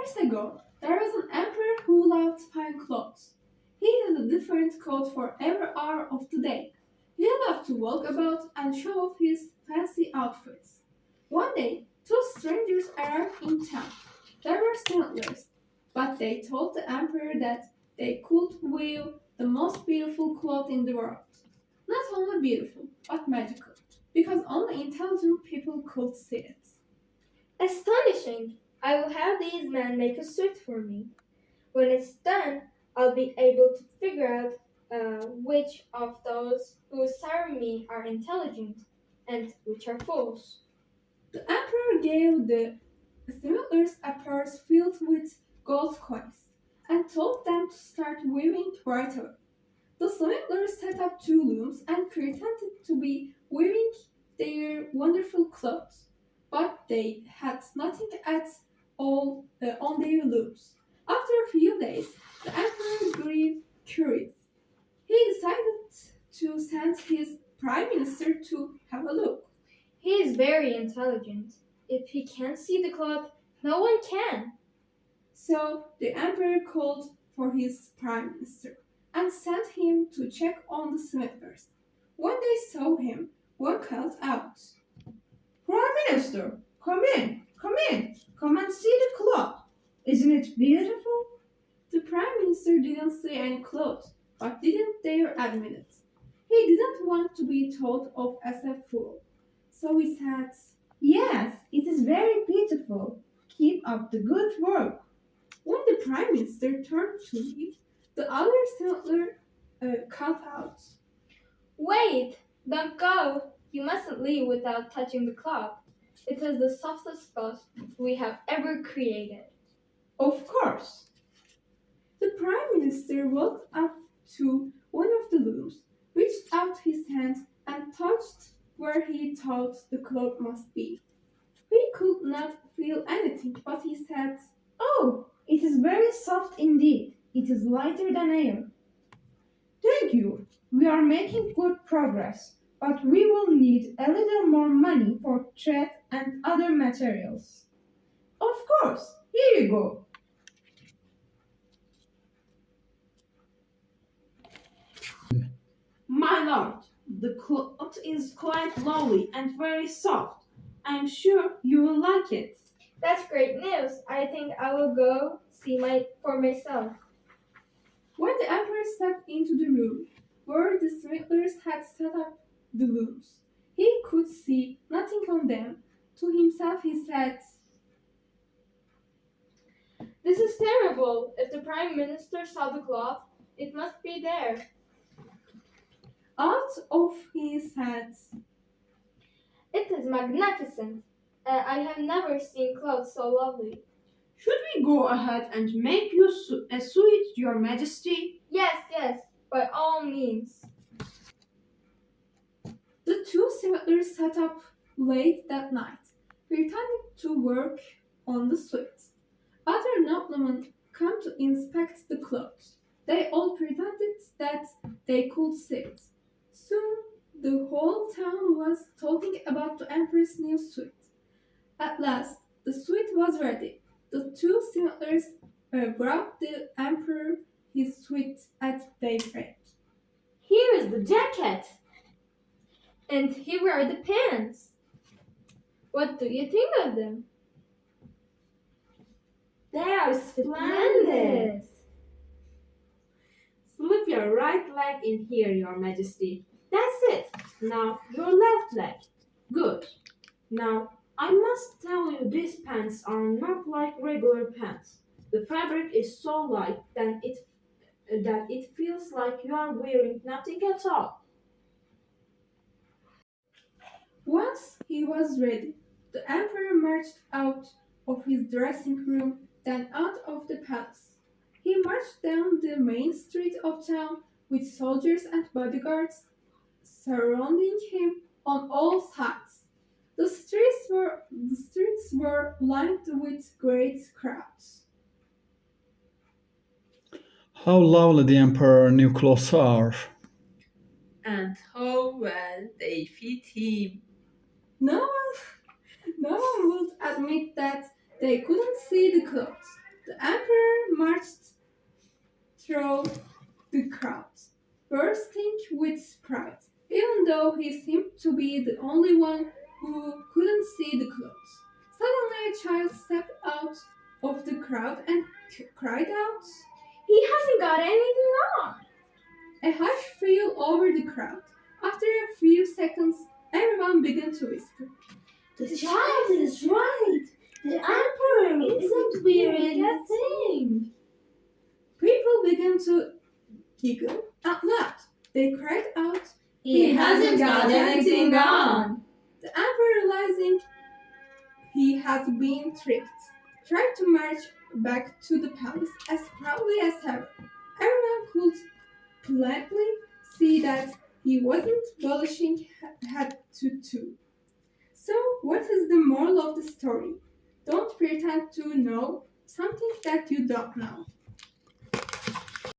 Years ago, there was an emperor who loved fine clothes. He had a different coat for every hour of the day. He loved to walk about and show off his fancy outfits. One day, two strangers arrived in town. They were smugglers, but they told the emperor that they could weave the most beautiful cloth in the world. Not only beautiful, but magical, because only intelligent people could see it. Astonishing! I will have these men make a suit for me. When it's done, I'll be able to figure out which of those who serve me are intelligent and which are fools. The emperor gave the smugglers a purse filled with gold coins and told them to start weaving right away. The smugglers set up two looms and pretended to be weaving their wonderful clothes, but they had nothing at all on their looms. After a few days, the emperor grew curious. He decided to send his prime minister to have a look. He is very intelligent. If he can't see the cloth, no one can. So the emperor called for his prime minister and sent him to check on the smugglers. When they saw him, one called out, Prime Minister, come and see the clock. Isn't it beautiful? The prime minister didn't see any clothes, but didn't dare admit it. He didn't want to be thought of as a fool. So he said, Yes, it is very beautiful. Keep up the good work. when the prime minister turned to leave, the other smuggler called out, Wait! Don't go! You mustn't leave without touching the cloth. It is the softest cloth we have ever created. Of course. The prime minister walked up to one of the looms, reached out his hand, and touched where he thought the cloth must be. He could not feel anything, but he said, Oh, it is very soft indeed. It is lighter than air. Thank you. We are making good progress, but we will need a little more money for thread and other materials. Of course. Here you go. My lord, the cloth is quite lovely and very soft. I'm sure you will like it. That's great news. I think I will go see for myself. when the emperor stepped into the room where the smugglers had set up the looms, he could see nothing on them. To himself he said, This is terrible. If the Prime Minister saw the cloth, it must be there. out of his head. It is magnificent. I have never seen clothes so lovely. Should we go ahead and make you a suit, your majesty? Yes, by all means. The two smugglers sat up late that night, pretending to work on the suit. Other noblemen came to inspect the clothes. They all pretended that they could see it. Soon, the whole town was talking about the emperor's new suit. At last, the suit was ready. The two smugglers brought the emperor his suit at daybreak. Here is the jacket. And here are the pants. What do you think of them? They are splendid. Slip your right leg in here, your majesty. That's it. Now your left leg. Good. Now I must tell you these pants are not like regular pants. The fabric is so light that it feels like you are wearing nothing at all. Once he was ready, the emperor marched out of his dressing room, then out of the palace. He marched down the main street of town with soldiers and bodyguards surrounding him on all sides. The streets were lined with great crowds. How lovely the Emperor new clothes are. And how well they fit him. No one would admit that they couldn't see the clothes. The emperor marched through the crowd, bursting with pride, even though he seemed to be the only one who couldn't see the clothes. Suddenly, a child stepped out of the crowd and cried out. He hasn't got anything on. A hush fell over the crowd. After a few seconds, everyone began to whisper. The child is right. The emperor isn't wearing a thing. People began to giggle out loud. They cried out. He hasn't got anything on. The emperor, realizing he had been tricked, tried to march back to the palace as proudly as ever. Everyone could plainly see that he wasn't polishing head to toe. So, what is the moral of the story? Don't pretend to know something that you don't know.